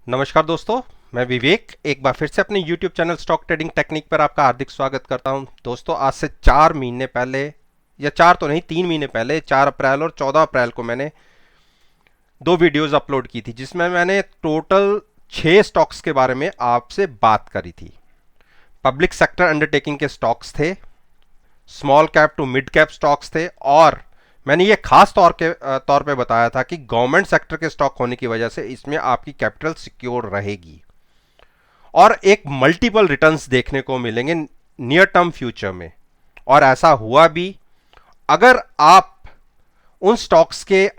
नमस्कार दोस्तों, मैं विवेक एक बार फिर से अपने YouTube channel stock trading technique पर आपका हार्दिक स्वागत करता हूं। दोस्तों, आज से 4 महीने पहले, या 4 तो नहीं 3 महीने पहले, 4 अप्रैल और 14 अप्रैल को मैंने दो वीडियोस अपलोड की थी जिसमें मैंने टोटल 6 स्टॉक्स के बारे में आपसे बात करी थी। पब्लिक सेक्टर अंडरटेकिंग के स्टॉक्स थे, small cap to mid cap stocks थे, और मैंने ये खास तौर पे बताया था कि गवर्नमेंट सेक्टर के स्टॉक होने की वजह से इसमें आपकी कैपिटल सिक्योर रहेगी और एक मल्टीपल रिटर्न्स देखने को मिलेंगे नियर टर्म फ्यूचर में। और ऐसा हुआ भी। अगर आप उन स्टॉक्स के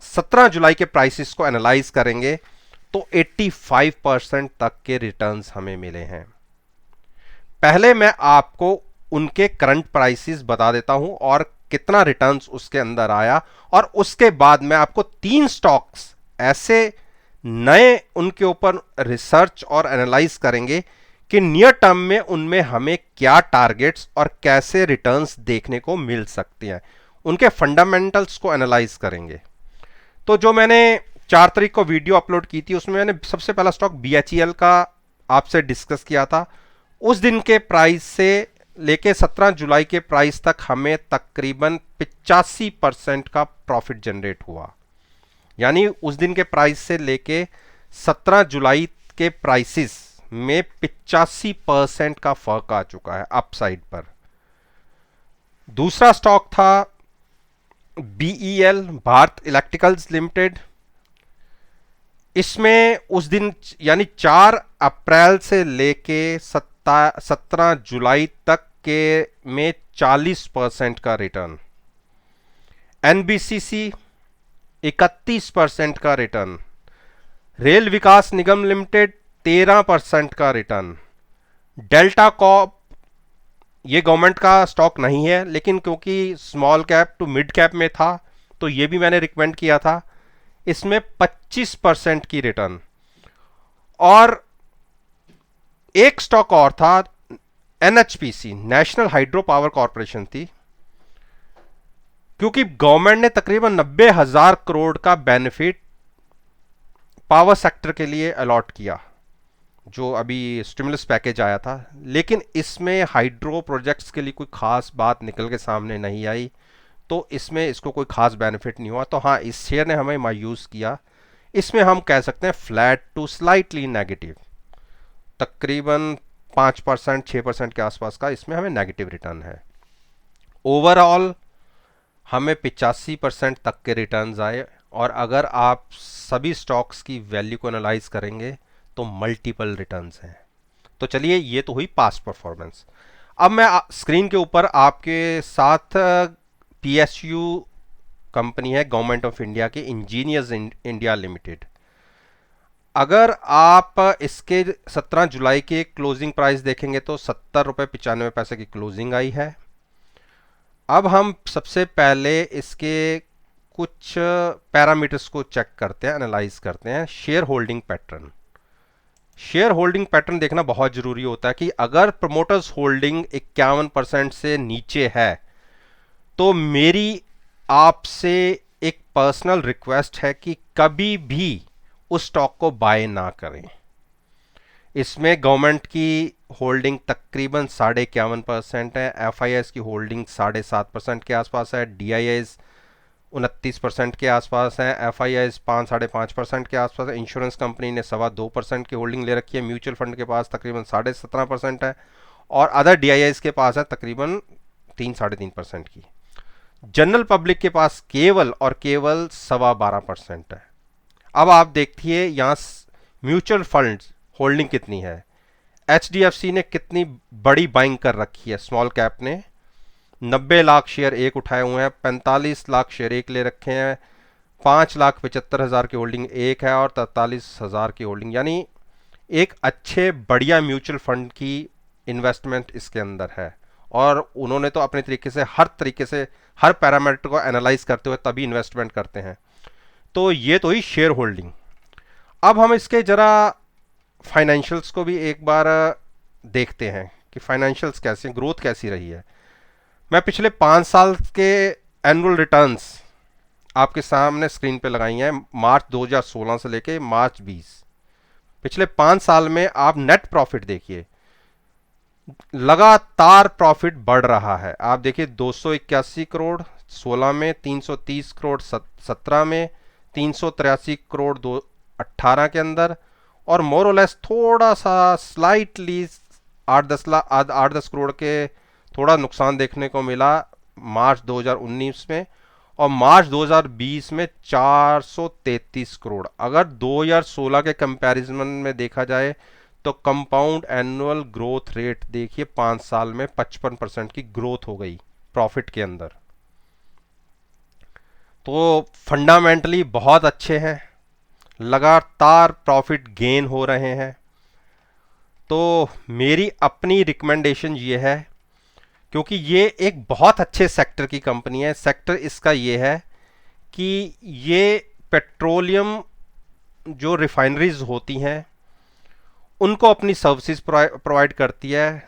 17 जुलाई के प्राइसेस को एनालाइज करेंगे तो 85% तक के रिटर्न्स हमें मिले हैं। पहले मैं आपको उनके करंट प्राइसेस बता देता हूं और कितना रिटर्न्स उसके अंदर आया, और उसके बाद मैं आपको 3 स्टॉक्स ऐसे नए उनके ऊपर रिसर्च और एनालाइज करेंगे कि नियर टर्म में उनमें हमें क्या टारगेट्स और कैसे रिटर्न्स देखने को मिल सकती हैं। उनके फंडामेंटल्स को एनालाइज करेंगे। तो जो मैंने 4 तारीख को वीडियो अपलोड की थी उसमें मैंने सबसे पहला स्टॉक BHEL का आपसे डिस्कस किया था। उस दिन के प्राइस से लेके 17 जुलाई के प्राइस तक हमें तकरीबन 85% का प्रॉफिट जनरेट हुआ। यानी उस दिन के प्राइस से लेके 17 जुलाई के प्राइसेस में 85% का फर्क आ चुका है अपसाइड पर। दूसरा स्टॉक था BEL, भारत इलेक्ट्रिकल्स लिमिटेड। इसमें उस दिन यानी 4 अप्रैल से लेके 17 जुलाई तक के में 40% का रिटर्न। NBCC 31% का रिटर्न। रेल विकास निगम लिमिटेड 13% का रिटर्न। डेल्टा कॉप, ये गवर्नमेंट का स्टॉक नहीं है लेकिन क्योंकि small cap to mid cap में था तो ये भी मैंने रिकमेंड किया था। इसमें 25% की रिटर्न। और एक स्टॉक और था, NHPC, national hydro power corporation थी। क्योंकि गवर्नमेंट ने तकरीबन 90,000 करोड़ का बेनिफिट पावर सेक्टर के लिए अलॉट किया, जो अभी स्टिमुलस पैकेज आया था, लेकिन इसमें हाइड्रो प्रोजेक्ट्स के लिए कोई खास बात निकल के सामने नहीं आई, तो इसमें इसको कोई खास बेनिफिट नहीं हुआ। तो हाँ, इस शेयर ने हमें मायूस किया। इसमें हम कह सकते हैं फ्लैट टू स्लाइटली नेगेटिव, तकरीबन 5% 6% के आसपास का इसमें हमें नेगेटिव रिटर्न है। ओवरऑल हमें 85% तक के रिटर्न्स आए, और अगर आप सभी स्टॉक्स की वैल्यू को एनालाइज करेंगे तो मल्टीपल रिटर्न्स हैं। तो चलिए, ये तो हुई पास्ट परफॉर्मेंस। अब मैं स्क्रीन के ऊपर आपके साथ PSU कंपनी है गवर्नमेंट ऑफ इंडिया की, इंजीनियर्स इंडिया लिमिटेड। अगर आप इसके 17 जुलाई के क्लोजिंग प्राइस देखेंगे तो 70 रुपये 95 पैसे की क्लोजिंग आई है। अब हम सबसे पहले इसके कुछ पैरामीटर्स को चेक करते हैं, एनालाइज करते हैं। Share holding pattern. Share holding pattern देखना बहुत जरूरी होता है कि अगर प्रमोटर्स होल्डिंग 51% से नीचे है तो मेरी आपसे एक पर्सनल रिक्वेस्ट है कि कभी भी उस स्टॉक को बाय ना करें। इसमें गवर्नमेंट की होल्डिंग तकरीबन 51.5% है, FIIs की होल्डिंग 7.5% के आसपास है, DIIs 29% के आसपास है, FIIs 5-5.5% के आसपास है। इंश्योरेंस कंपनी ने 2.25% की होल्डिंग ले रखी है। म्यूचुअल फंड के पास तकरीबन 17.5% है, और अदर DIIs के पास है तकरीबन 3-3.5% की। जनरल पब्लिक के पास केवल और केवल 12.25% है। अब आप देखिए यहाँ म्यूचुअल फंड होल्डिंग कितनी है। HDFC ने कितनी बड़ी बाइंग कर रखी है। स्मॉल कैप ने 90 लाख शेयर एक उठाए हुए हैं, 45 लाख शेयर एक ले रखे हैं, 5,75,000 की होल्डिंग एक है, और 43,000 की होल्डिंग, यानी एक अच्छे बढ़िया म्यूचुअल फंड की इन्वेस्टमेंट इसके अंदर है। और उन्होंने तो अपने तरीके से हर पैरामीटर को एनालाइज करते हुए तभी इन्वेस्टमेंट करते हैं। तो ये तो ही शेयर होल्डिंग। अब हम इसके जरा फाइनेंशियल्स को भी एक बार देखते हैं कि फाइनेंशियल्स कैसे, ग्रोथ कैसी रही है। मैं पिछले 5 साल के एनुअल रिटर्न्स आपके सामने स्क्रीन पे लगाई हैं, मार्च 2016 से लेके मार्च 20। पिछले 5 साल में आप नेट प्रॉफिट देखिए, लगातार प्रॉफिट बढ़ रहा है। आप देखिए 281 करोड़ 16 में, 330 करोड़ 17 में, 383 करोड़ 18 के अंदर, और मोर और लेस थोड़ा सा स्लाइटली 8-10 करोड़ के थोड़ा नुकसान देखने को मिला मार्च 2019 में, और मार्च 2020 में 433 करोड़। अगर 2016 के कंपैरिजन में देखा जाए तो कंपाउंड एनुअल ग्रोथ रेट देखिए 5 साल में 55% की ग्रोथ हो गई प्रॉफिट के अंदर। तो फंडामेंटली बहुत अच्छे हैं, लगातार प्रॉफिट गेन हो रहे हैं। तो मेरी अपनी रिकमेंडेशन ये है, क्योंकि ये एक बहुत अच्छे सेक्टर की कंपनी है। सेक्टर इसका ये है कि ये पेट्रोलियम जो रिफाइनरीज होती हैं उनको अपनी सर्विसेज प्रोवाइड करती है।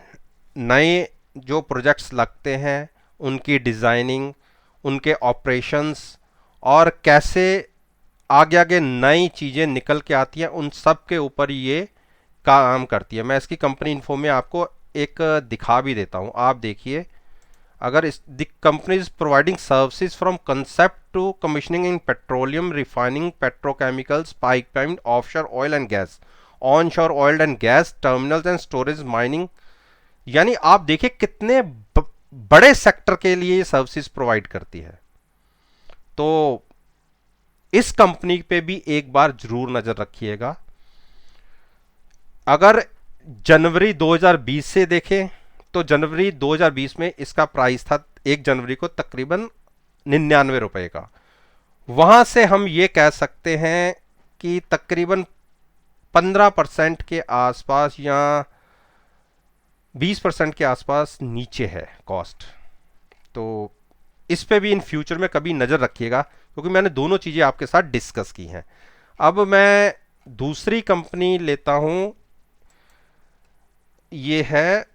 नए जो प्रोजेक्ट्स लगते हैं उनकी डिज़ाइनिंग, उनके ऑपरेशंस, और कैसे आगे आगे नई चीज़ें निकल के आती हैं, उन सब के ऊपर ये काम करती है। मैं इसकी कंपनी इन्फो में आपको एक दिखा भी देता हूँ, आप देखिए। अगर इस the company is providing services from concept to commissioning in petroleum refining, petrochemicals, pipeline, offshore oil and gas, onshore oil and gas terminals and storage, mining. यानी आप देखिए कितने बड़े सेक्टर के लिए सर्विसेज प्रोवाइड करती है। तो इस कंपनी पे भी एक बार जरूर नजर रखिएगा। अगर जनवरी 2020 से देखें तो जनवरी 2020 में इसका प्राइस था 1 जनवरी को तकरीबन 99 रुपए का। वहां से हम ये कह सकते हैं कि तकरीबन 15% के आसपास या 20% के आसपास नीचे है कॉस्ट। तो इस पे भी इन फ्यूचर में कभी नज़र रखिएगा, क्योंकि मैंने दोनों चीज़ें आपके साथ डिस्कस की हैं। अब मैं दूसरी कंपनी लेता हूं, ये है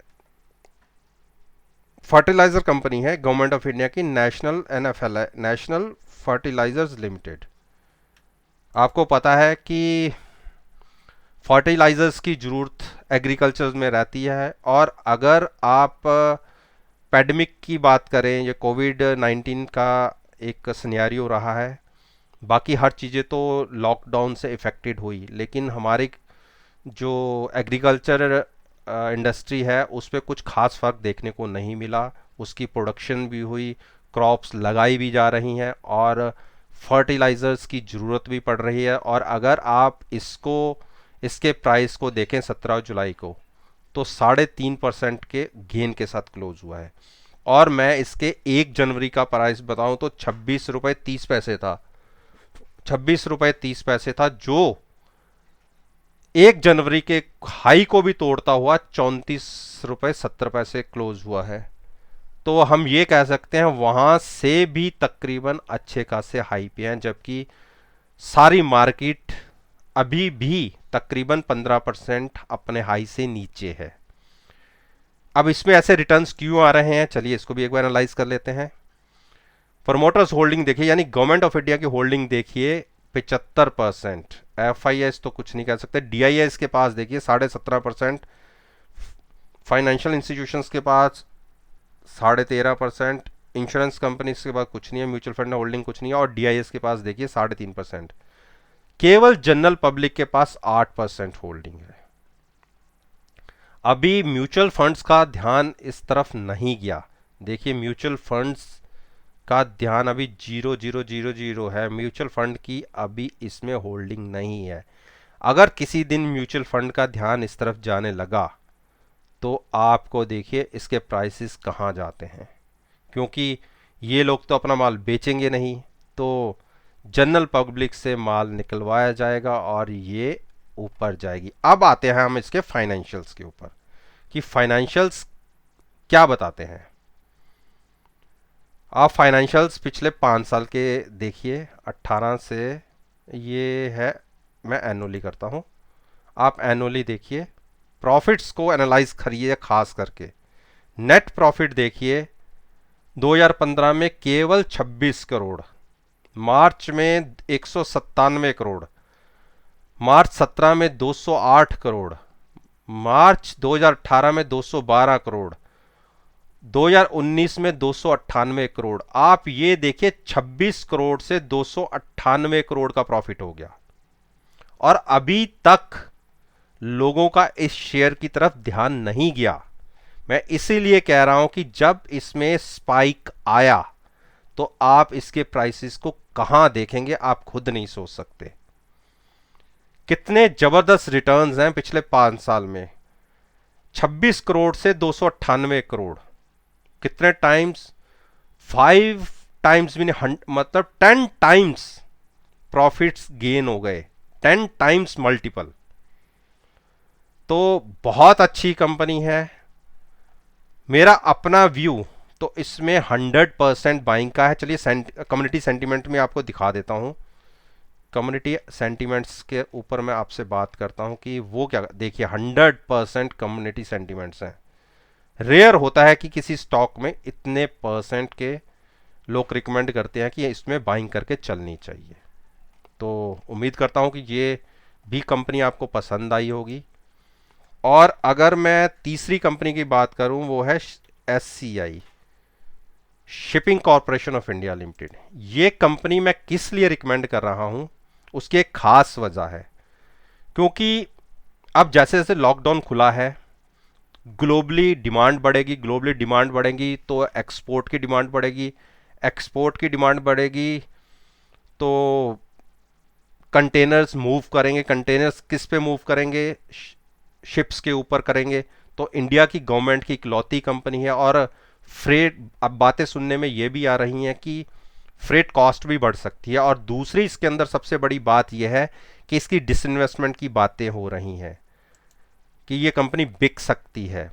फर्टिलाइजर कंपनी है गवर्नमेंट ऑफ इंडिया की, national NFL, national fertilizers limited. आपको पता है कि फर्टिलाइजर्स की ज़रूरत एग्रीकल्चर में रहती है, और अगर आप पैंडेमिक की बात करें, ये कोविड-19 का एक सिनेरियो रहा है, बाकी हर चीज़ें तो लॉकडाउन से इफ़ेक्टेड हुई, लेकिन हमारी जो एग्रीकल्चर इंडस्ट्री है उस पर कुछ खास फ़र्क देखने को नहीं मिला। उसकी प्रोडक्शन भी हुई, क्रॉप्स लगाई भी जा रही हैं, और फर्टिलाइज़र्स की ज़रूरत भी पड़ रही है। और अगर आप इसके प्राइस को देखें 17 जुलाई को, तो 3.5% के गेन के साथ क्लोज हुआ है। और मैं इसके 1 जनवरी का प्राइस बताऊं तो 26 रुपये 30 पैसे था, 26 रुपये 30 पैसे था, जो 1 जनवरी के हाई को भी तोड़ता हुआ 34 रुपये 70 पैसे क्लोज हुआ है। तो हम ये कह सकते हैं वहां से भी तकरीबन अच्छे खासे हाई पे हैं, जबकि सारी मार्केट अभी भी तकरीबन 15% अपने हाई से नीचे है। अब इसमें ऐसे रिटर्न्स क्यों आ रहे हैं, चलिए इसको भी एक बार एनालाइज कर लेते हैं। प्रमोटर्स होल्डिंग देखिए, यानी गवर्नमेंट ऑफ इंडिया की होल्डिंग देखिए 75%। FIS तो कुछ नहीं कह सकते। DIS के पास देखिए 17.5%, फाइनेंशियल इंस्टीट्यूशंस के पास 13.5%, इंश्योरेंस कंपनीज के पास कुछ नहीं है, म्यूचुअल फंड होल्डिंग कुछ नहीं है, और DIS के पास देखिए 3.5%। केवल जनरल पब्लिक के पास 8% होल्डिंग है। अभी म्यूचुअल फंड्स का ध्यान इस तरफ नहीं गया। देखिए म्यूचुअल फंड्स का ध्यान अभी 0.000 है। म्यूचुअल फंड की अभी इसमें होल्डिंग नहीं है। अगर किसी दिन म्यूचुअल फंड का ध्यान इस तरफ जाने लगा तो आपको देखिए इसके प्राइसेस कहाँ जाते हैं, क्योंकि ये लोग तो अपना माल बेचेंगे नहीं, तो जनरल पब्लिक से माल निकलवाया जाएगा और ये ऊपर जाएगी। अब आते हैं हम इसके फाइनेंशियल्स के ऊपर कि फाइनेंशियल्स क्या बताते हैं। आप फाइनेंशियल्स पिछले 5 साल के देखिए, 18 से, ये है, मैं एनुअली करता हूँ, आप एनुअली देखिए। प्रॉफिट्स को एनालाइज करिए, खास करके नेट प्रॉफिट देखिए। 2015 में केवल 26 करोड़, मार्च में 197 करोड़, मार्च 17 में 208 करोड़, मार्च 2018 में 212 करोड़, 2019 में 298 करोड़। आप ये देखिए 26 करोड़ से 298 करोड़ का प्रॉफिट हो गया, और अभी तक लोगों का इस शेयर की तरफ ध्यान नहीं गया। मैं इसीलिए कह रहा हूं कि जब इसमें स्पाइक आया तो आप इसके प्राइसेस को कहां देखेंगे, आप खुद नहीं सोच सकते। कितने जबरदस्त रिटर्न्स हैं पिछले 5 साल में, 26 करोड़ से 298 करोड़, कितने टाइम्स, 5 टाइम्स भी नहीं, मतलब 10 टाइम्स प्रॉफिट्स गेन हो गए, 10 टाइम्स मल्टीपल। तो बहुत अच्छी कंपनी है। मेरा अपना व्यू तो इसमें 100% बाइंग का है। चलिए कम्युनिटी सेंटीमेंट में आपको दिखा देता हूं। कम्युनिटी सेंटीमेंट्स के ऊपर मैं आपसे बात करता हूं कि वो क्या, देखिए 100% कम्युनिटी सेंटीमेंट्स हैं। रेयर होता है कि किसी स्टॉक में इतने परसेंट के लोग रिकमेंड करते हैं कि इसमें बाइंग करके चलनी चाहिए। तो उम्मीद करता हूं कि ये भी कंपनी आपको पसंद आई होगी। और अगर मैं तीसरी कंपनी की बात करूं, वो है SCI, shipping corporation of India limited. ये कंपनी मैं किस लिए रिकमेंड कर रहा हूं, उसकी एक खास वजह है। क्योंकि अब जैसे जैसे लॉकडाउन खुला है, ग्लोबली डिमांड बढ़ेगी, ग्लोबली डिमांड बढ़ेगी तो एक्सपोर्ट की डिमांड बढ़ेगी, एक्सपोर्ट की डिमांड बढ़ेगी तो कंटेनर्स मूव करेंगे। कंटेनर्स किस पे मूव करेंगे, शिप्स के ऊपर करेंगे। तो इंडिया की गवर्नमेंट की इकलौती कंपनी है। और फ्रेट, अब बातें सुनने में ये भी आ रही हैं कि फ्रेट कॉस्ट भी बढ़ सकती है। और दूसरी इसके अंदर सबसे बड़ी बात यह है कि इसकी डिसइन्वेस्टमेंट की बातें हो रही हैं कि ये कंपनी बिक सकती है।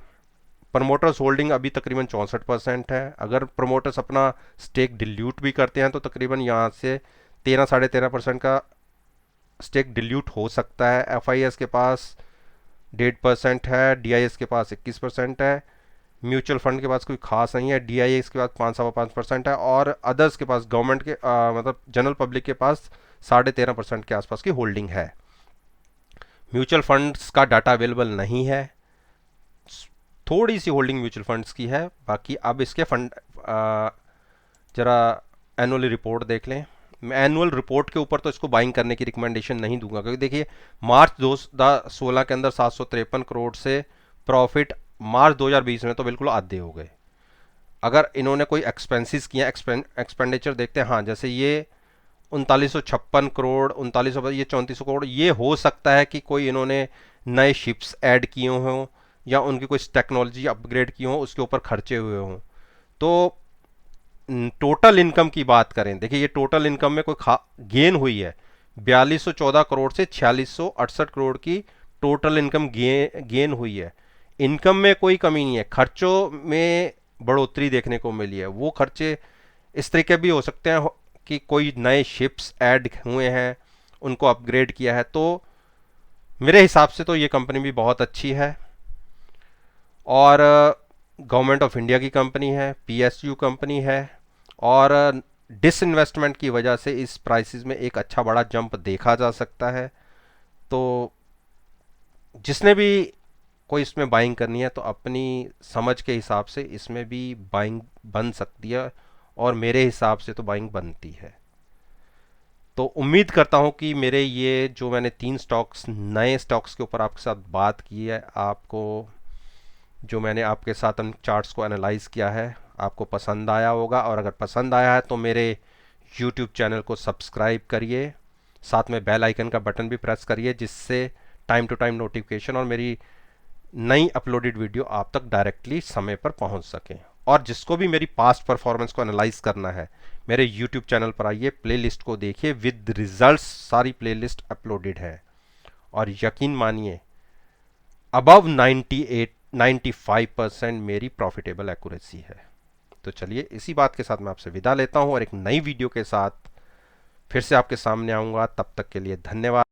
प्रमोटर्स होल्डिंग अभी तकरीबन 64% है। अगर प्रमोटर्स अपना स्टेक डिल्यूट भी करते हैं तो तकरीबन यहाँ से 13-13.5% का स्टेक डिल्यूट हो सकता है। FIS के पास 1.5% है, DIS के पास 21% है, म्यूचुअल फंड के पास कोई खास नहीं है, DIS के पास 5-5.5% है, और अदर्स के पास गवर्नमेंट के मतलब जनरल पब्लिक के पास 13.5% के आसपास की होल्डिंग है। म्यूचुअल फंड्स का डाटा अवेलेबल नहीं है, थोड़ी सी होल्डिंग म्यूचुअल फंड्स की है। बाकी अब इसके फंड जरा एनुअली रिपोर्ट देख लें। मैं एनुअल रिपोर्ट के ऊपर तो इसको बाइंग करने की रिकमेंडेशन नहीं दूंगा, क्योंकि देखिए मार्च 2016 के अंदर 753 करोड़ से प्रॉफिट मार्च 2020 में तो बिल्कुल आधे हो गए। अगर इन्होंने कोई एक्सपेंसेस किया, एक्सपेंडिचर देखते हैं, हाँ जैसे ये 3956 करोड़, 3900, ये 3400 करोड़, ये हो सकता है कि कोई इन्होंने नए शिप्स ऐड किए हों या उनकी कोई टेक्नोलॉजी अपग्रेड की हो, उसके ऊपर खर्चे हुए हों। तो टोटल इनकम की बात करें, देखिए ये टोटल इनकम में कोई गेन हुई है, 4214 करोड़ से 4668 करोड़ की टोटल इनकम गेन हुई है। इनकम में कोई कमी नहीं है, खर्चों में बढ़ोतरी देखने को मिली है। वो खर्चे इस तरीके भी हो सकते हैं कि कोई नए शिप्स ऐड हुए हैं, उनको अपग्रेड किया है। तो मेरे हिसाब से तो ये कंपनी भी बहुत अच्छी है, और गवर्नमेंट ऑफ इंडिया की कंपनी है, PSU कंपनी है, और डिसइन्वेस्टमेंट की वजह से इस प्राइसेस में एक अच्छा बड़ा जंप देखा जा सकता है। तो जिसने भी कोई इसमें बाइंग करनी है तो अपनी समझ के हिसाब से इसमें भी बाइंग बन सकती है, और मेरे हिसाब से तो बाइंग बनती है। तो उम्मीद करता हूं कि मेरे ये जो मैंने 3 स्टॉक्स, नए स्टॉक्स के ऊपर आपके साथ बात की है, आपको जो मैंने आपके साथ उन चार्ट्स को एनालाइज किया है, आपको पसंद आया होगा। और अगर पसंद आया है तो मेरे YouTube चैनल को सब्सक्राइब करिए, साथ में बेल आइकन का बटन भी प्रेस करिए, जिससे टाइम टू टाइम नोटिफिकेशन और मेरी नई अपलोडेड वीडियो आप तक डायरेक्टली समय पर पहुंच सकें। और जिसको भी मेरी पास्ट परफॉर्मेंस को एनालाइज करना है, मेरे YouTube चैनल पर आइए, प्लेलिस्ट को देखिए, विद रिजल्ट्स सारी प्लेलिस्ट अपलोडेड है। और यकीन मानिए अबव 95% मेरी प्रॉफिटेबल एक्यूरेसी है। तो चलिए इसी बात के साथ मैं आपसे विदा लेता हूं, और एक नई वीडियो के साथ फिर से आपके सामने आऊंगा। तब तक के लिए धन्यवाद।